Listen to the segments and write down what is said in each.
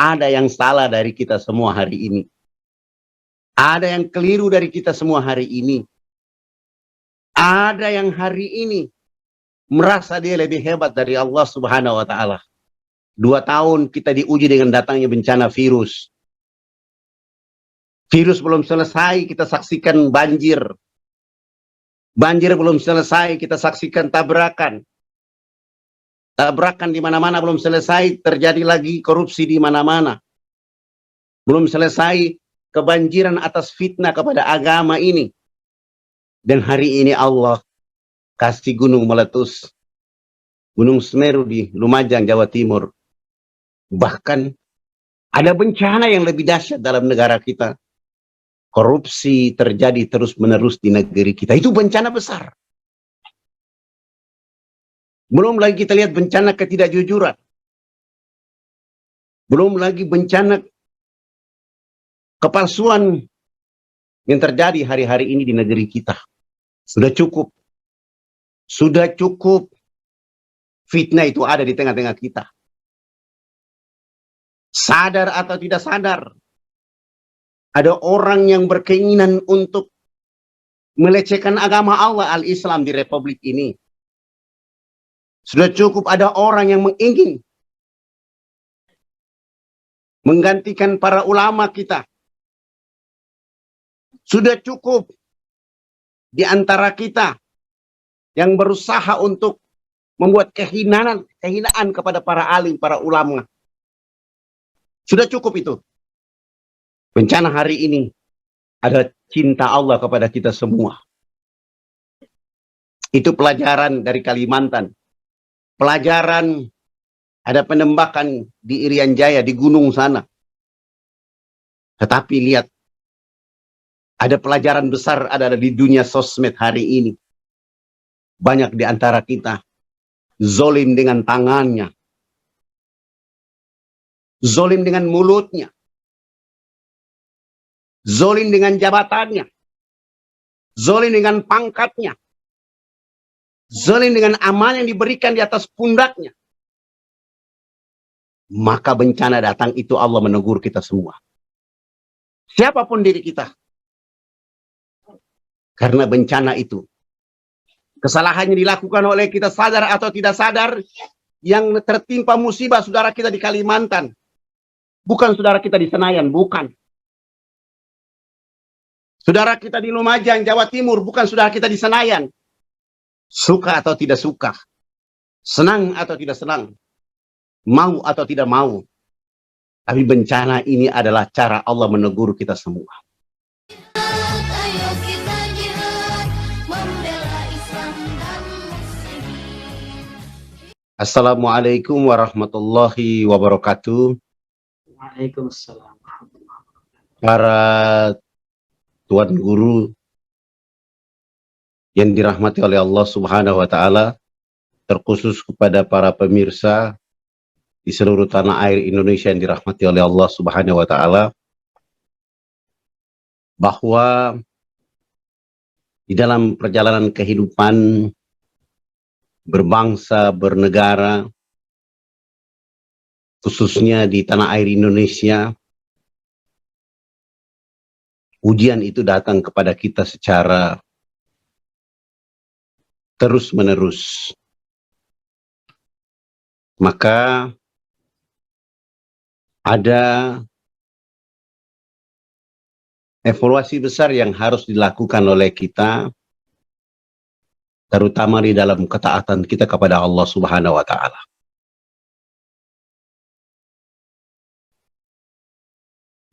ada yang salah dari kita semua hari ini. Ada yang keliru dari kita semua hari ini. Ada yang hari ini merasa dia lebih hebat dari Allah Subhanahu wa Ta'ala. 2 tahun kita diuji dengan datangnya bencana virus. Virus belum selesai, kita saksikan banjir. Banjir belum selesai, kita saksikan tabrakan. Tabrakan di mana-mana belum selesai, terjadi lagi korupsi di mana-mana. Belum selesai kebanjiran atas fitnah kepada agama ini. Dan hari ini Allah kasih gunung meletus. Gunung Semeru di Lumajang, Jawa Timur. Bahkan ada bencana yang lebih dahsyat dalam negara kita. Korupsi terjadi terus-menerus di negeri kita. Itu bencana besar. Belum lagi kita lihat bencana ketidakjujuran. Belum lagi bencana kepalsuan yang terjadi hari-hari ini di negeri kita. Sudah cukup. Sudah cukup. Fitnah itu ada di tengah-tengah kita. Sadar atau tidak sadar, ada orang yang berkeinginan untuk melecehkan agama Allah al-Islam di Republik ini. Sudah cukup ada orang yang ingin menggantikan para ulama kita. Sudah cukup di antara kita yang berusaha untuk membuat kehinaan kepada para alim, para ulama. Sudah cukup itu. Bencana hari ini ada cinta Allah kepada kita semua. Itu pelajaran dari Kalimantan. Pelajaran ada penembakan di Irian Jaya, di gunung sana. Tetapi lihat, ada pelajaran besar ada di dunia sosmed hari ini. Banyak di antara kita zolim dengan tangannya. Zolim dengan mulutnya. Zolim dengan jabatannya. Zolim dengan pangkatnya. Zalim dengan amal yang diberikan di atas pundaknya. Maka bencana datang itu Allah menegur kita semua. Siapapun diri kita. Karena bencana itu. Kesalahannya dilakukan oleh kita sadar atau tidak sadar. Yang tertimpa musibah saudara kita di Kalimantan. Bukan saudara kita di Senayan, bukan. Saudara kita di Lumajang, Jawa Timur, bukan saudara kita di Senayan. Suka atau tidak suka, senang atau tidak senang, mau atau tidak mau. Tapi bencana ini adalah cara Allah menegur kita semua. Assalamualaikum warahmatullahi wabarakatuh. Waalaikumsalam. Para tuan guru yang dirahmati oleh Allah Subhanahu wa Ta'ala, terkhusus kepada para pemirsa di seluruh tanah air Indonesia yang dirahmati oleh Allah Subhanahu wa Ta'ala, bahwa di dalam perjalanan kehidupan berbangsa, bernegara, khususnya di tanah air Indonesia, ujian itu datang kepada kita secara terus-menerus. Maka ada evaluasi besar yang harus dilakukan oleh kita, terutama di dalam ketaatan kita kepada Allah Subhanahu wa Ta'ala.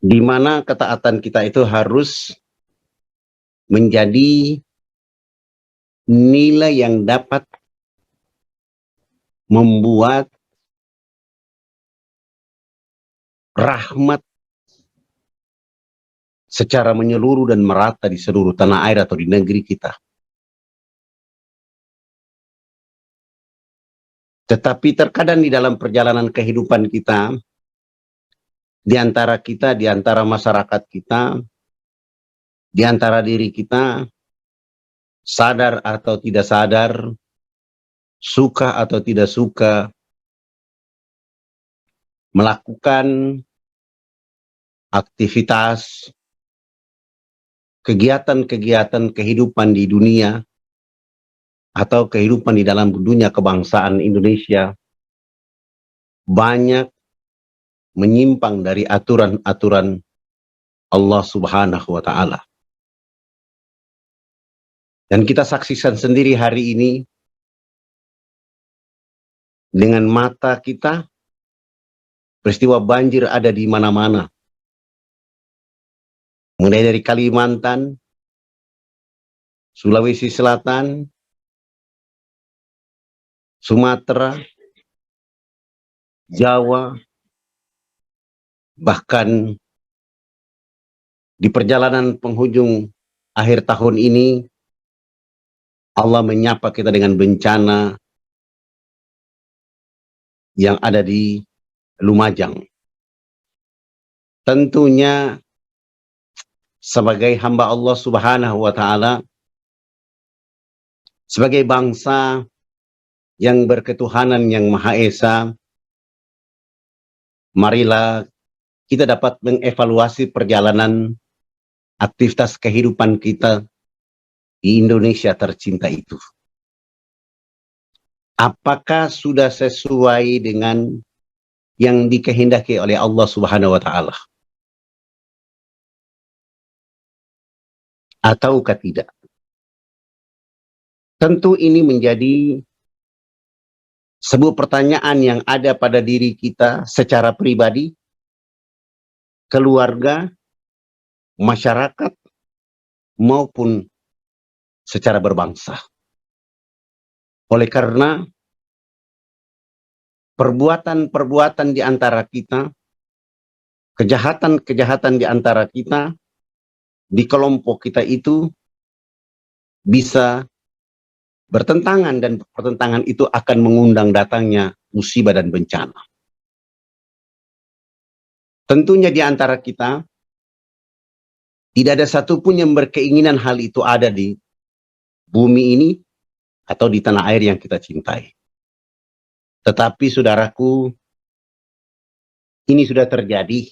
Di mana ketaatan kita itu harus menjadi nilai yang dapat membuat rahmat secara menyeluruh dan merata di seluruh tanah air atau di negeri kita. Tetapi terkadang di dalam perjalanan kehidupan kita, di antara kita, di antara masyarakat kita, di antara diri kita, sadar atau tidak sadar, suka atau tidak suka, melakukan aktivitas, kegiatan-kegiatan kehidupan di dunia atau kehidupan di dalam dunia kebangsaan Indonesia banyak menyimpang dari aturan-aturan Allah Subhanahu wa Ta'ala. Dan kita saksikan sendiri hari ini dengan mata kita, peristiwa banjir ada di mana-mana. Mulai dari Kalimantan, Sulawesi Selatan, Sumatera, Jawa, bahkan di perjalanan penghujung akhir tahun ini, Allah menyapa kita dengan bencana yang ada di Lumajang. Tentunya sebagai hamba Allah Subhanahu wa Ta'ala, sebagai bangsa yang berketuhanan yang Maha Esa, marilah kita dapat mengevaluasi perjalanan aktivitas kehidupan kita di Indonesia tercinta itu. Apakah sudah sesuai dengan yang dikehendaki oleh Allah Subhanahu wa Ta'ala? Ataukah tidak? Tentu ini menjadi sebuah pertanyaan yang ada pada diri kita secara pribadi, keluarga, masyarakat, maupun secara berbangsa. Oleh karena perbuatan-perbuatan di antara kita, kejahatan-kejahatan di antara kita, di kelompok kita itu bisa bertentangan, dan pertentangan itu akan mengundang datangnya musibah dan bencana. Tentunya di antara kita tidak ada satupun yang berkeinginan hal itu ada di bumi ini atau di tanah air yang kita cintai. Tetapi saudaraku, ini sudah terjadi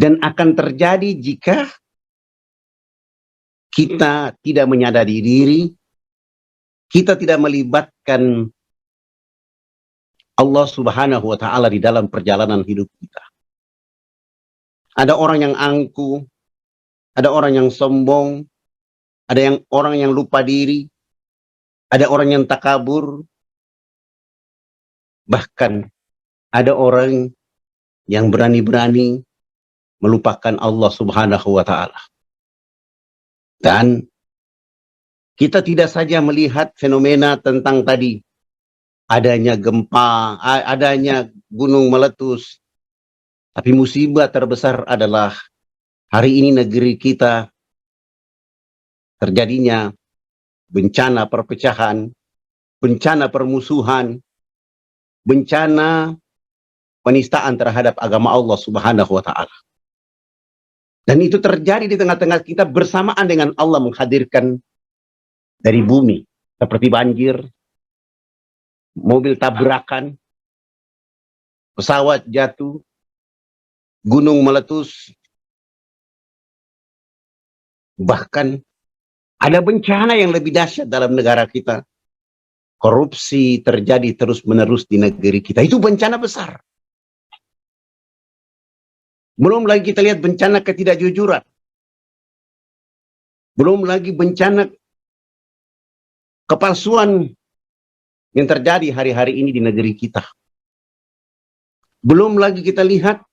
dan akan terjadi jika kita tidak menyadari diri, kita tidak melibatkan Allah Subhanahu wa Ta'ala di dalam perjalanan hidup kita. Ada orang yang angkuh, ada orang yang sombong, ada orang yang lupa diri, ada orang yang takabur, bahkan ada orang yang berani-berani melupakan Allah Subhanahu wa Ta'ala. Dan kita tidak saja melihat fenomena tentang tadi adanya gempa, adanya gunung meletus, tapi musibah terbesar adalah hari ini negeri kita terjadinya bencana perpecahan, bencana permusuhan, bencana penistaan terhadap agama Allah Subhanahu wa Ta'ala. Dan itu terjadi di tengah-tengah kita bersamaan dengan Allah menghadirkan dari bumi, seperti banjir, mobil tabrakan, pesawat jatuh, gunung meletus, bahkan ada bencana yang lebih dahsyat dalam negara kita. Korupsi terjadi terus-menerus di negeri kita. Itu bencana besar. Belum lagi kita lihat bencana ketidakjujuran. Belum lagi bencana kepalsuan yang terjadi hari-hari ini di negeri kita. Belum lagi kita lihat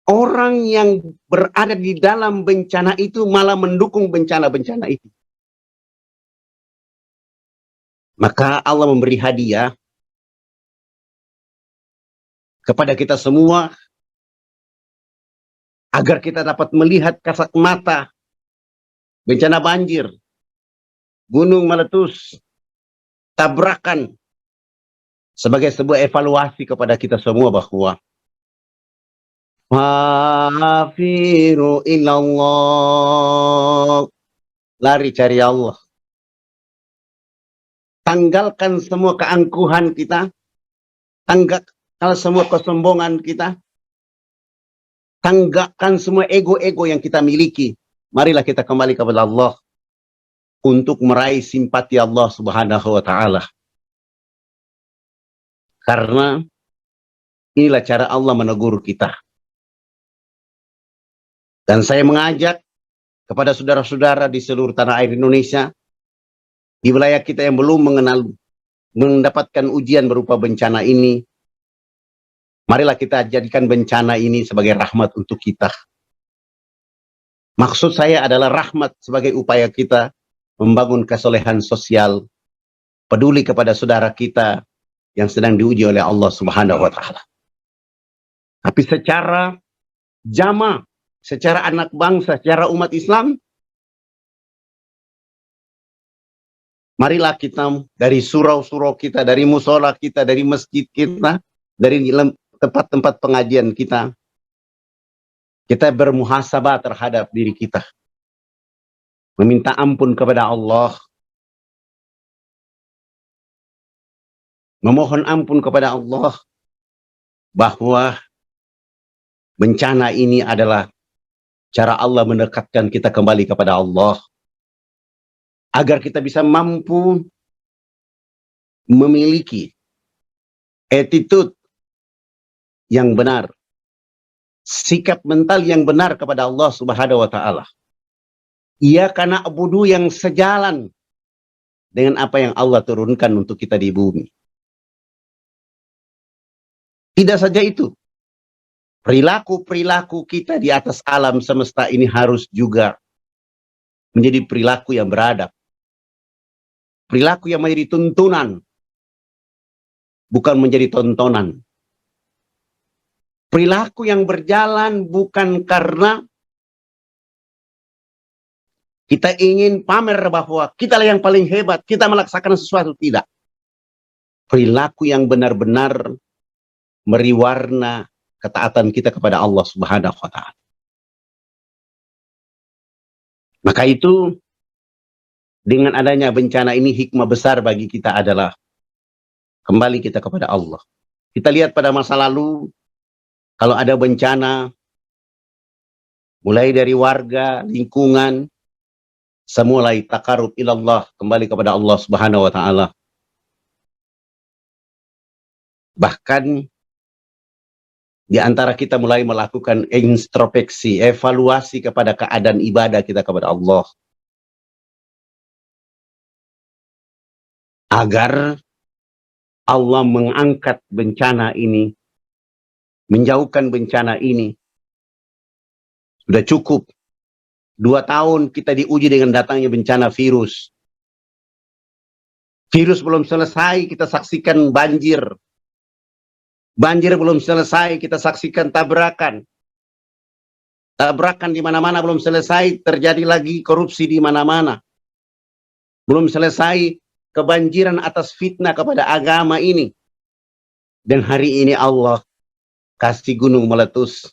orang yang berada di dalam bencana itu malah mendukung bencana-bencana itu. Maka Allah memberi hadiah kepada kita semua agar kita dapat melihat kasat mata bencana banjir, gunung meletus, tabrakan sebagai sebuah evaluasi kepada kita semua bahwa Hafiru ilallah, lari cari Allah. Tanggalkan semua keangkuhan kita, tanggalkan semua kesombongan kita, Tanggapkan semua ego-ego yang kita miliki. Marilah kita kembali kepada Allah untuk meraih simpati Allah Subhanahu wa taala. Karena inilah cara Allah menegur kita. Dan saya mengajak kepada saudara-saudara di seluruh tanah air Indonesia, di wilayah kita yang belum mendapatkan ujian berupa bencana ini, marilah kita jadikan bencana ini sebagai rahmat untuk kita. Maksud saya adalah rahmat sebagai upaya kita membangun kesolehan sosial, peduli kepada saudara kita yang sedang diuji oleh Allah Subhanahu wa taala. Tapi secara jamaah, secara anak bangsa, secara umat Islam, marilah kita dari surau-surau kita, dari musola kita, dari masjid kita, dari tempat-tempat pengajian kita, kita bermuhasabah terhadap diri kita. Meminta ampun kepada Allah. Memohon ampun kepada Allah bahwa bencana ini adalah cara Allah mendekatkan kita kembali kepada Allah. Agar kita bisa mampu memiliki attitude yang benar. Sikap mental yang benar kepada Allah Subhanahu wa taala. Iyyaka na'budu yang sejalan dengan apa yang Allah turunkan untuk kita di bumi. Tidak saja itu. Perilaku-perilaku kita di atas alam semesta ini harus juga menjadi perilaku yang beradab. Perilaku yang menjadi tuntunan, bukan menjadi tontonan. Perilaku yang berjalan bukan karena kita ingin pamer bahwa kitalah yang paling hebat, kita melaksanakan sesuatu, tidak. Perilaku yang benar-benar memberi warna ketaatan kita kepada Allah Subhanahu wa taala. Maka itu, dengan adanya bencana ini, hikmah besar bagi kita adalah kembali kita kepada Allah. Kita lihat pada masa lalu, kalau ada bencana, mulai dari warga, lingkungan, semulai takarub ilallah, kembali kepada Allah Subhanahu wa taala. Bahkan di antara kita mulai melakukan introspeksi, evaluasi kepada keadaan ibadah kita kepada Allah. Agar Allah mengangkat bencana ini, menjauhkan bencana ini. Sudah cukup 2 tahun kita diuji dengan datangnya bencana virus. Virus belum selesai, kita saksikan banjir. Banjir belum selesai, kita saksikan tabrakan. Tabrakan di mana-mana belum selesai, terjadi lagi korupsi di mana-mana. Belum selesai kebanjiran atas fitnah kepada agama ini. Dan hari ini Allah kasih gunung meletus.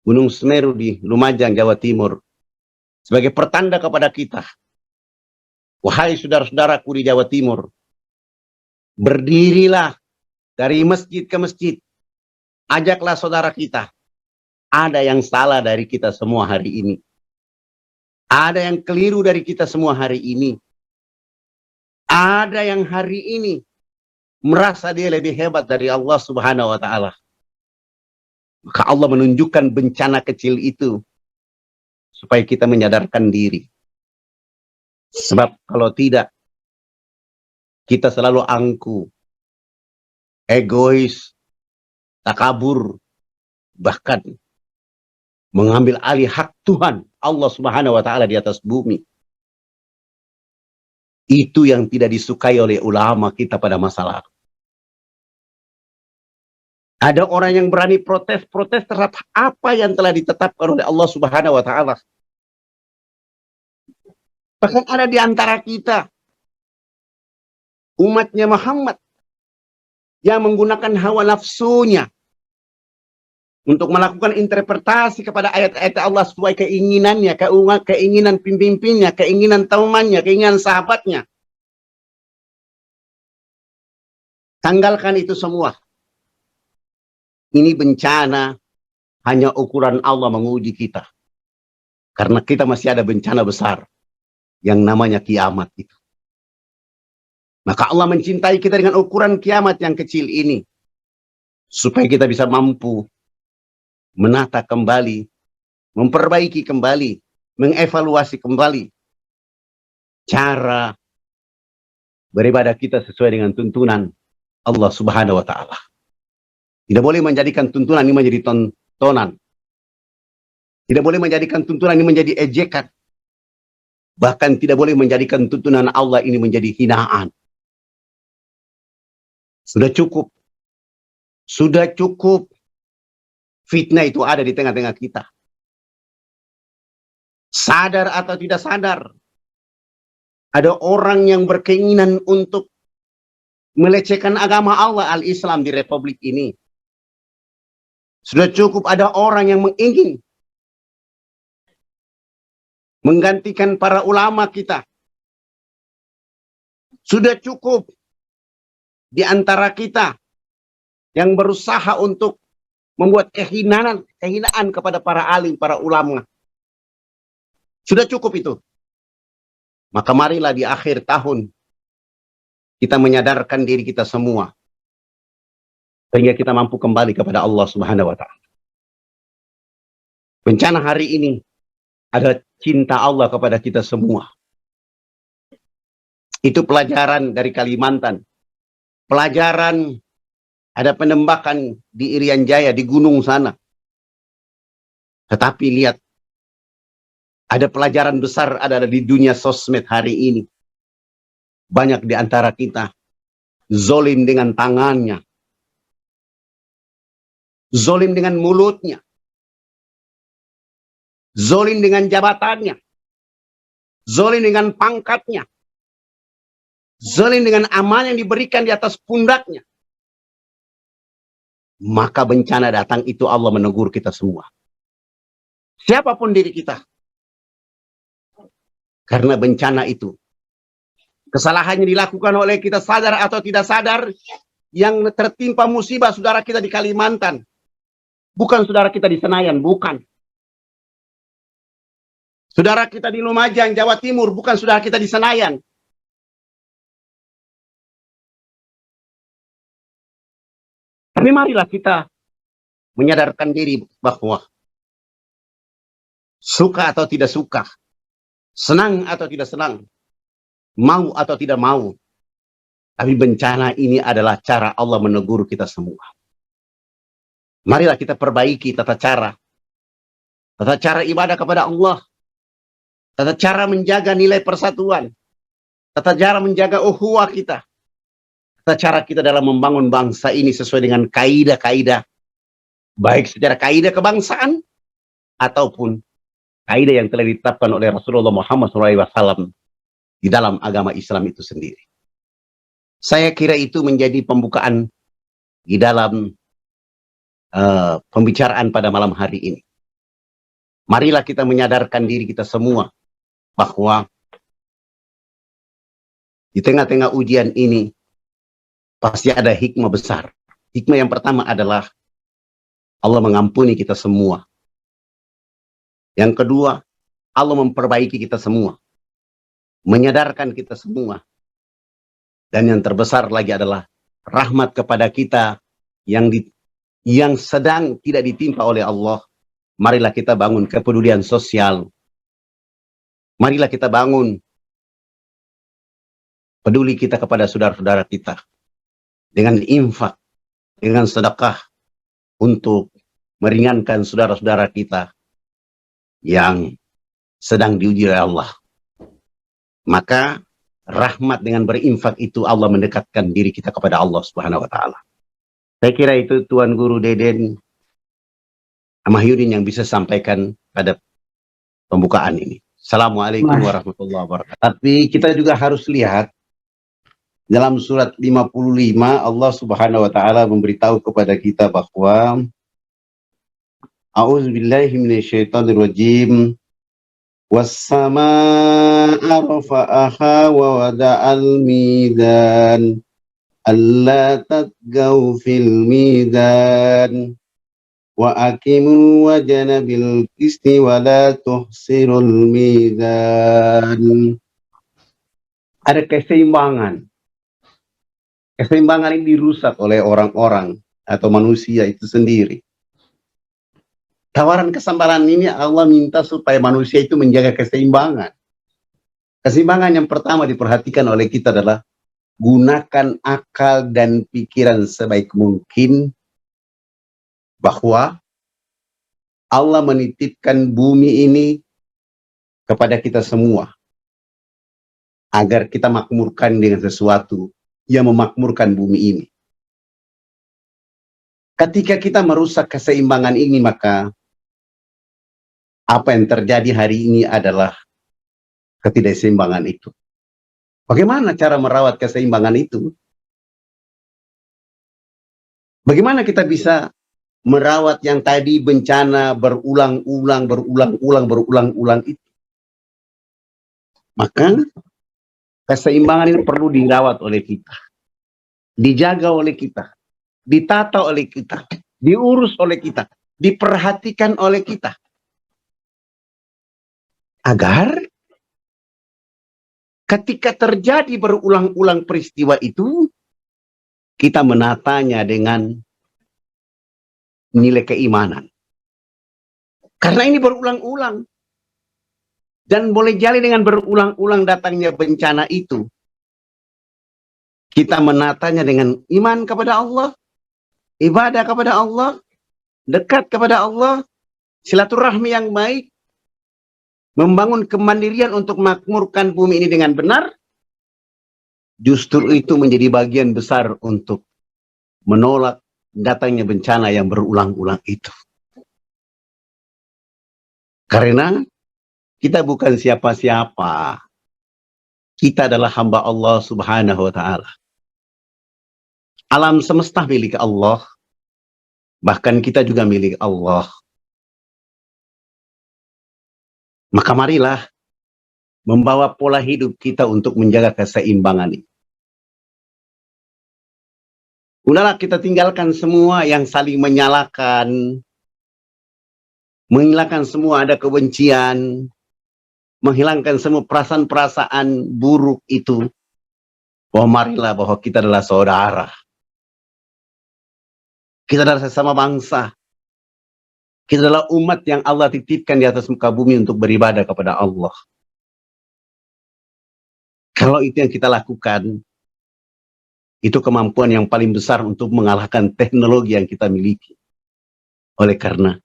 Gunung Semeru di Lumajang, Jawa Timur. Sebagai pertanda kepada kita. Wahai saudara-saudaraku di Jawa Timur. Berdirilah dari masjid ke masjid. Ajaklah saudara kita. Ada yang salah dari kita semua hari ini. Ada yang keliru dari kita semua hari ini. Ada yang hari ini merasa dia lebih hebat dari Allah Subhanahu wa taala. Maka Allah menunjukkan bencana kecil itu supaya kita menyadarkan diri. Sebab kalau tidak, kita selalu angku, egois, takabur, bahkan mengambil alih hak Tuhan Allah Subhanahu wa taala di atas bumi. Itu yang tidak disukai oleh ulama kita pada masa lalu. Ada orang yang berani protes terhadap apa yang telah ditetapkan oleh Allah Subhanahu wa taala. Bahkan ada di antara kita umatnya Muhammad yang menggunakan hawa nafsunya untuk melakukan interpretasi kepada ayat-ayat Allah sesuai keinginannya, keinginan pemimpinnya, keinginan temannya, keinginan sahabatnya. Tanggalkan itu semua. Ini bencana hanya ukuran Allah menguji kita. Karena kita masih ada bencana besar yang namanya kiamat itu. Maka Allah mencintai kita dengan ukuran kiamat yang kecil ini. Supaya kita bisa mampu menata kembali, memperbaiki kembali, mengevaluasi kembali cara beribadah kita sesuai dengan tuntunan Allah Subhanahu wa Ta'ala. Tidak boleh menjadikan tuntunan ini menjadi tontonan. Tidak boleh menjadikan tuntunan ini menjadi ejekan. Bahkan tidak boleh menjadikan tuntunan Allah ini menjadi hinaan. Sudah cukup. Sudah cukup. Fitnah itu ada di tengah-tengah kita. Sadar atau tidak sadar, ada orang yang berkeinginan untuk melecehkan agama Allah al-Islam di Republik ini. Sudah cukup ada orang yang ingin menggantikan para ulama kita. Sudah cukup di antara kita yang berusaha untuk membuat kehinaan kepada para alim, para ulama. Sudah cukup itu. Maka marilah di akhir tahun kita menyadarkan diri kita semua sehingga kita mampu kembali kepada Allah Subhanahu wa Ta'ala. Bencana hari ini ada cinta Allah kepada kita semua. Itu pelajaran dari Kalimantan. Pelajaran ada penembakan di Irian Jaya, di gunung sana. Tetapi lihat, ada pelajaran besar ada di dunia sosmed hari ini. Banyak di antara kita zolim dengan tangannya, zolim dengan mulutnya, zolim dengan jabatannya, zolim dengan pangkatnya, zolim dengan amal yang diberikan di atas pundaknya. Maka bencana datang itu Allah menegur kita semua. Siapapun diri kita. Karena bencana itu, kesalahannya dilakukan oleh kita sadar atau tidak sadar, yang tertimpa musibah saudara kita di Kalimantan. Bukan saudara kita di Senayan, bukan. Saudara kita di Lumajang, Jawa Timur, bukan saudara kita di Senayan. Tapi marilah kita menyadarkan diri bahwa suka atau tidak suka, senang atau tidak senang, mau atau tidak mau, tapi bencana ini adalah cara Allah menegur kita semua. Marilah kita perbaiki tata cara ibadah kepada Allah, tata cara menjaga nilai persatuan, tata cara menjaga ukhuwah kita, tata cara kita dalam membangun bangsa ini sesuai dengan kaidah-kaidah, baik secara kaidah kebangsaan ataupun kaidah yang telah ditetapkan oleh Rasulullah Muhammad SAW di dalam agama Islam itu sendiri. Saya kira itu menjadi pembukaan di dalam pembicaraan pada malam hari ini. Marilah kita menyadarkan diri kita semua bahwa di tengah-tengah ujian ini pasti ada hikmah besar. Hikmah yang pertama adalah Allah mengampuni kita semua. Yang kedua, Allah memperbaiki kita semua. Menyadarkan kita semua. Dan yang terbesar lagi adalah rahmat kepada kita yang sedang tidak ditimpa oleh Allah. Marilah kita bangun kepedulian sosial. Marilah kita bangun peduli kita kepada saudara-saudara kita. Dengan infak, dengan sedekah untuk meringankan saudara-saudara kita yang sedang diuji oleh Allah. Maka rahmat dengan berinfak itu Allah mendekatkan diri kita kepada Allah Subhanahu wa Ta'ala. Saya kira itu Tuan Guru Deden Mahyudin yang bisa sampaikan pada pembukaan ini. Assalamualaikum warahmatullahi wabarakatuh. Tapi kita juga harus lihat dalam surat 55 Allah Subhanahu wa Ta'ala memberitahu kepada kita bahwa A'udzubillahi minasyaitonirrajim. Was-samaa'a rafa'aha wa wada'al midan. Alla tatgaw fil midan. Wa aqimul wajna bil qisti wa la tuhsirul mizan. Ada keseimbangan. Keseimbangan ini dirusak oleh orang-orang atau manusia itu sendiri. Tawaran kesabaran ini Allah minta supaya manusia itu menjaga keseimbangan. Keseimbangan yang pertama diperhatikan oleh kita adalah gunakan akal dan pikiran sebaik mungkin, bahwa Allah menitipkan bumi ini kepada kita semua agar kita makmurkan dengan sesuatu yang memakmurkan bumi ini. Ketika kita merusak keseimbangan ini, maka apa yang terjadi hari ini adalah ketidakseimbangan itu. Bagaimana cara merawat keseimbangan itu? Bagaimana kita bisa merawat yang tadi bencana berulang-ulang itu? Maka keseimbangan ini perlu dirawat oleh kita, dijaga oleh kita, ditata oleh kita, diurus oleh kita, diperhatikan oleh kita, agar ketika terjadi berulang-ulang peristiwa itu, kita menatanya dengan nilai keimanan. Karena ini berulang-ulang. Dan boleh jadi dengan berulang-ulang datangnya bencana itu, kita menatanya dengan iman kepada Allah, ibadah kepada Allah, dekat kepada Allah, silaturahmi yang baik, membangun kemandirian untuk makmurkan bumi ini dengan benar. Justru itu menjadi bagian besar untuk menolak datangnya bencana yang berulang-ulang itu. Karena kita bukan siapa-siapa. Kita adalah hamba Allah Subhanahu wa ta'ala. Alam semesta milik Allah. Bahkan kita juga milik Allah. Maka marilah membawa pola hidup kita untuk menjaga keseimbangan ini. Udahlah, kita tinggalkan semua yang saling menyalahkan, menghilangkan semua ada kebencian, menghilangkan semua perasaan-perasaan buruk itu. Bahwa marilah bahwa kita adalah saudara. Kita adalah sesama bangsa. Kita adalah umat yang Allah titipkan di atas muka bumi untuk beribadah kepada Allah. Kalau itu yang kita lakukan, itu kemampuan yang paling besar untuk mengalahkan teknologi yang kita miliki. Oleh karena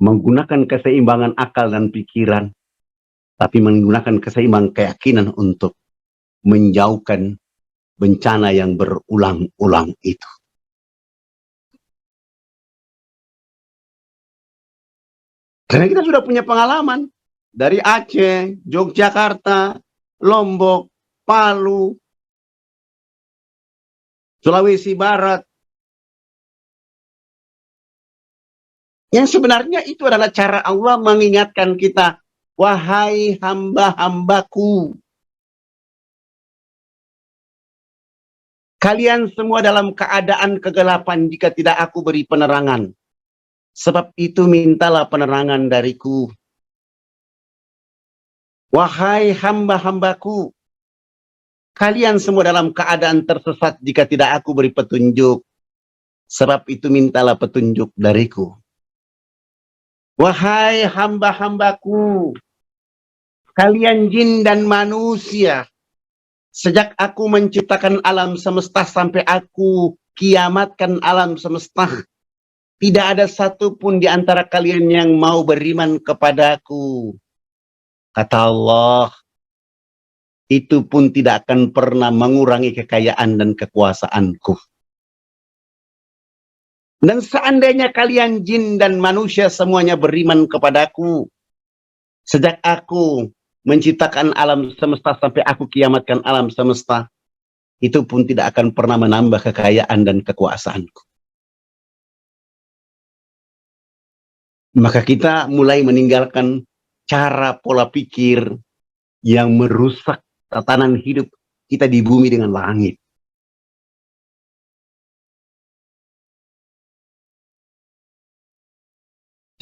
menggunakan keseimbangan akal dan pikiran, tapi menggunakan keseimbangan keyakinan untuk menjauhkan bencana yang berulang-ulang itu. Karena kita sudah punya pengalaman dari Aceh, Yogyakarta, Lombok, Palu, Sulawesi Barat. Yang sebenarnya itu adalah cara Allah mengingatkan kita, wahai hamba-hambaku, kalian semua dalam keadaan kegelapan jika tidak aku beri penerangan. Sebab itu mintalah penerangan dariku. Wahai hamba-hambaku, kalian semua dalam keadaan tersesat jika tidak aku beri petunjuk. Sebab itu mintalah petunjuk dariku. Wahai hamba-hambaku, kalian jin dan manusia, sejak aku menciptakan alam semesta sampai aku kiamatkan alam semesta, tidak ada satupun di antara kalian yang mau beriman kepadaku. Kata Allah, itu pun tidak akan pernah mengurangi kekayaan dan kekuasaanku. Dan seandainya kalian jin dan manusia semuanya beriman kepadaku, sejak aku menciptakan alam semesta sampai aku kiamatkan alam semesta, itu pun tidak akan pernah menambah kekayaan dan kekuasaanku. Maka kita mulai meninggalkan cara pola pikir yang merusak tatanan hidup kita di bumi dengan langit.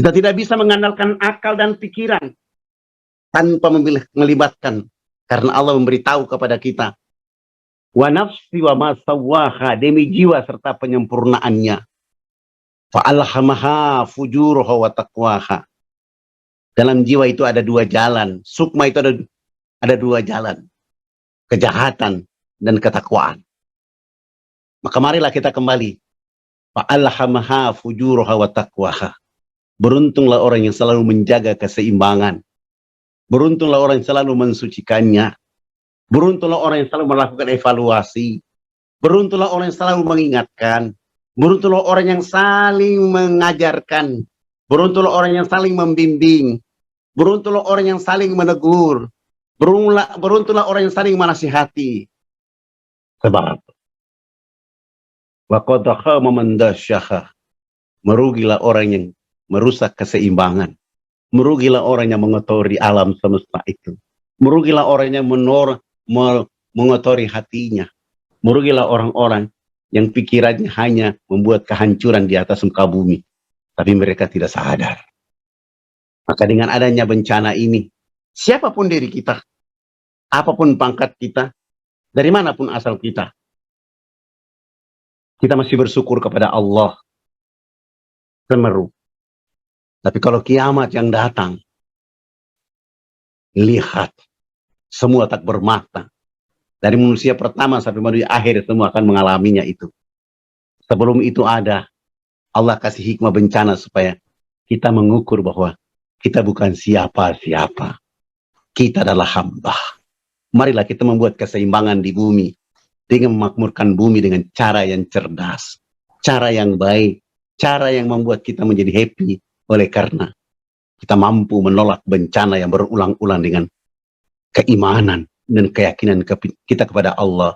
Kita tidak bisa mengandalkan akal dan pikiran tanpa melibatkan, karena Allah memberitahu kepada kita, wa nafsi wa ma sawwaha, demi jiwa serta penyempurnaannya, fa alhamaha fujuraha wa taqwaha. Dalam jiwa itu ada dua jalan, sukma itu ada dua jalan, kejahatan dan ketakwaan. Maka marilah kita kembali, fa alhamaha fujuraha wa taqwaha. Beruntunglah orang yang selalu menjaga keseimbangan. Beruntunglah orang yang selalu mensucikannya. Beruntunglah orang yang selalu melakukan evaluasi. Beruntunglah orang yang selalu mengingatkan. Beruntunglah orang yang saling mengajarkan. Beruntunglah orang yang saling membimbing. Beruntunglah orang yang saling menegur. Beruntunglah orang yang saling menasihati. Sebab wa qad khama man dasyaha. Merugilah orang yang merusak keseimbangan. Merugilah orang yang mengotori alam semesta itu. Merugilah orang yang mengotori hatinya. Merugilah orang-orang yang pikirannya hanya membuat kehancuran di atas muka bumi. Tapi mereka tidak sadar. Maka dengan adanya bencana ini, siapapun diri kita, apapun pangkat kita, dari manapun asal kita, kita masih bersyukur kepada Allah. Semeru. Tapi kalau kiamat yang datang, lihat, semua tak bermata. Dari manusia pertama sampai manusia akhir, semua akan mengalaminya itu. Sebelum itu ada, Allah kasih hikmah bencana supaya kita mengukur bahwa kita bukan siapa-siapa. Kita adalah hamba. Marilah kita membuat keseimbangan di bumi, dengan memakmurkan bumi dengan cara yang cerdas, cara yang baik, cara yang membuat kita menjadi happy. Oleh karena kita mampu menolak bencana yang berulang-ulang dengan keimanan dan keyakinan kita kepada Allah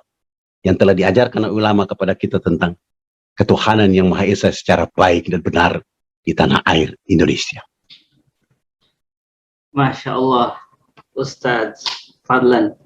yang telah diajarkan oleh ulama kepada kita tentang ketuhanan yang Maha Esa secara baik dan benar di tanah air Indonesia. Masya Allah, Ustadz Fadlan.